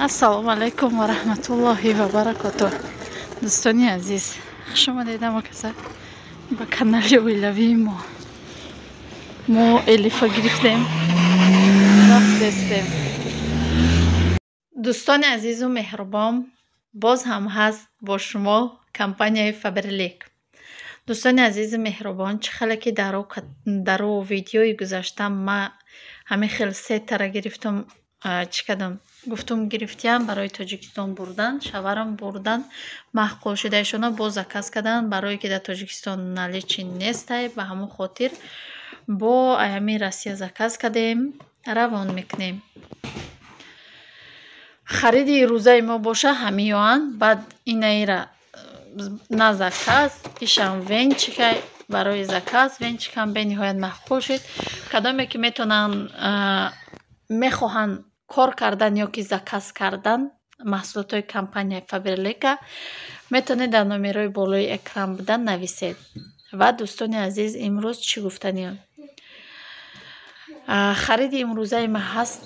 ассалому алайкум ва раҳматуллоҳи ва баракатуҳ. дӯстони азиз, хуш омадед каса ба канали оилавии мо элифа гирифтем, рафтестем. дӯстони азизу меҳрубон, боз ҳам ҳаст бо шумо компанияи Faberlic. дӯстони азизи меҳрубон, чӣ хеле ки дару видеои гузашта ма ҳамин хел сетара гирифтам, чӣ кардам, гуфтум гирифтиам барои Тоҷикистон бурдан, шаварам бурдан, маҳқул шудаашона боз заказ кардан, барое ки дар Тоҷикистон наличи нестай, ба ҳамон хотир бо аями Россия заказ кардем, равон мекунем. хариди рӯзаи мо боша ҳамиён, баъд инаира на заказ ишам венчикай барои заказ венчикам бениҳоят маҳқул шуд. Кадоме ки метавонанд мехоҳанд кор кардан ё ки заказ кардан маҳсулотҳои компанияи Faberlic метавонед дар номерои болои экран будан нависед. Ва дӯстони азиз, имрӯз чӣ гуфтаниям? хариди имрӯзаи ма ҳаст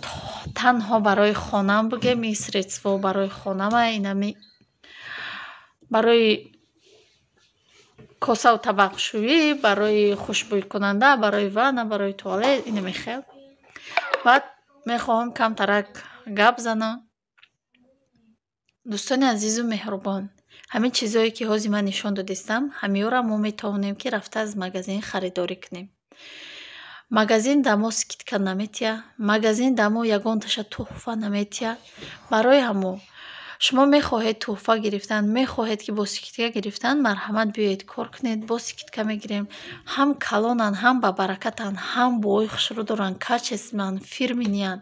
танҳо барои хонам бугем, ин средство барои хонама, инами барои косаву табақшӯӣ, барои хушбӯйкунанда, барои ванна, барои туалет, ина мехел. Баъд мехоҳам камтарак гап занам. дӯстони азизу меҳрубон, ҳамин чизое ки ҳозир ман нишон додистам, ҳамиёра мо метавонем ки рафта аз магазин харидорӣ кунем. магазин дамо скидка наметия, магазин дамо ягонташа туҳфа наметия. Барои ҳамо шумо мехоҳед туҳфа гирифтан, мехоҳед ки бо скидка гирифтан, марҳамат биёед кор кунед, бо скидка мегирем. ҳам калонан, ҳам ба баракатан, ҳам боои хушрӯ доранд, качестван, фирминиян.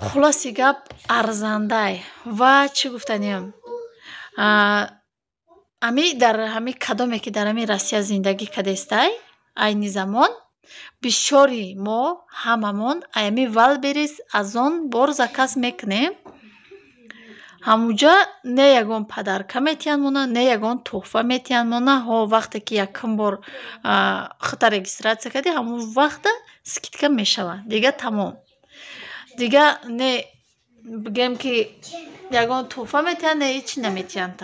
хулоси гап арзандай. Ва чӣ гуфтаниям? дар ҳами кадоме ки дар ҳами Россия зиндагӣ кардестай, айни замон бисёри мо ҳамамон аями Wildberries аз он бор заказ мекунем. ҳамуҷа не ягон падарка метиҳанд мона, не ягон туҳфа метиҳанд мона. Ҳо вақте ки якум бор худта регистратсия кардӣ, ҳамон вақта скидка мешавад. Дига тамом. Дига не бигем ки ягон туҳфа метиҳанд, не ҳеҷ чӣ наметиҳанд.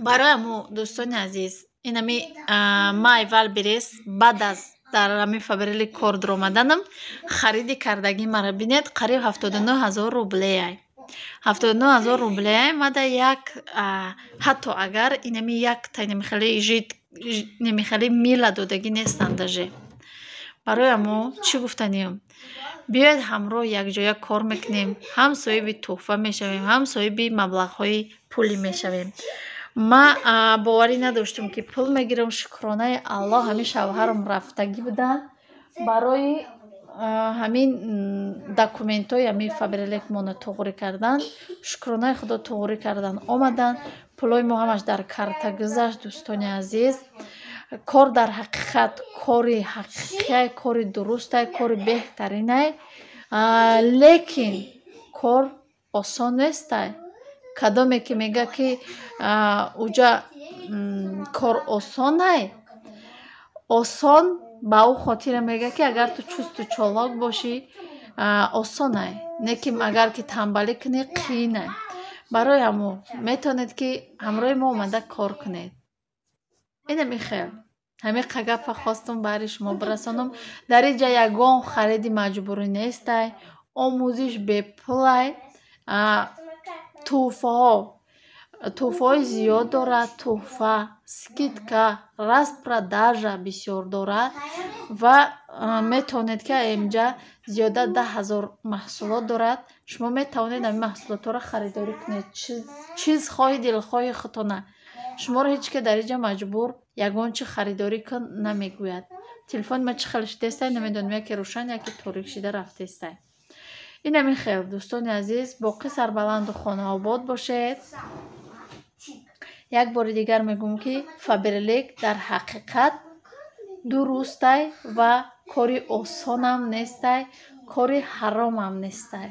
Барои ҳамо дӯстони азиз, инами май Wildberries баъд аз дар ҳами Faberlic кор дуромаданам, хариди кардагӣ мара бинед, қариб 79000 рублеяй. 79000 рублеяй мада як ҳатто агар инами як тай немихали мила додагӣ нестанд даже. Барои ҳамо чӣ гуфтаниям? биёед ҳамроҳ якҷоя кор мекунем, ҳам соҳиби туҳфа мешавем, ҳам соҳиби маблағҳои пулӣ мешавем. ма боварӣ надоштам ки пул мегирам. шукронаи Аллоҳ, ҳамин шавҳарам рафтагӣ буданд барои ҳамин документҳои ҳамин Faberlic моно туғурӣ кардан. шукронаи худо туғурӣ кардан омадан. пулои мо ҳамаш дар карта гузашт. дӯстони азиз, кор дар ҳақиқат кори ҳақиқияй, кори дурустай, кори беҳтаринай, лекин кор осон нестай. кадоме ки мега ки уҷа кор осонай, осон ба ӯ хотира мега ки агар ту чусту чолок бошӣ осонай, не ки агар ки танбалӣ кунӣ қиинай. барои ҳамо метавонед ки ҳамроҳи мо омада кор кунед. ина михел ҳамин қагапа хостум баҳри шумо бирасонам. дар инҷа ягон хариди маҷбурӣ нестай, омӯзиш бепулай. туҳфаҳои зиёд дорад, туҳфа, скидка, распродажа бисёр дорад ва метавонед ки инҷа зиёда 10000 маҳсулот дорад. шумо метавонед ҳамин маҳсулотҳоро харидорӣ кунед. чизхоҳи дилхоҳи худтона. шуморо ҳеҷ ки дар инҷа маҷбур ягон чӣ харидорӣ кун намегӯяд. телефони ма чӣ хел шудестай намедонам, яке рӯшан, яке торик шуда рафтестай. ин ҳамин хел дӯстони азиз, боқӣ сарбаланду хонаобод бошед. як бори дигар мегӯям ки Faberlic дар ҳақиқат дурустай ва кори осонам нестай, кори ҳаромам нестай.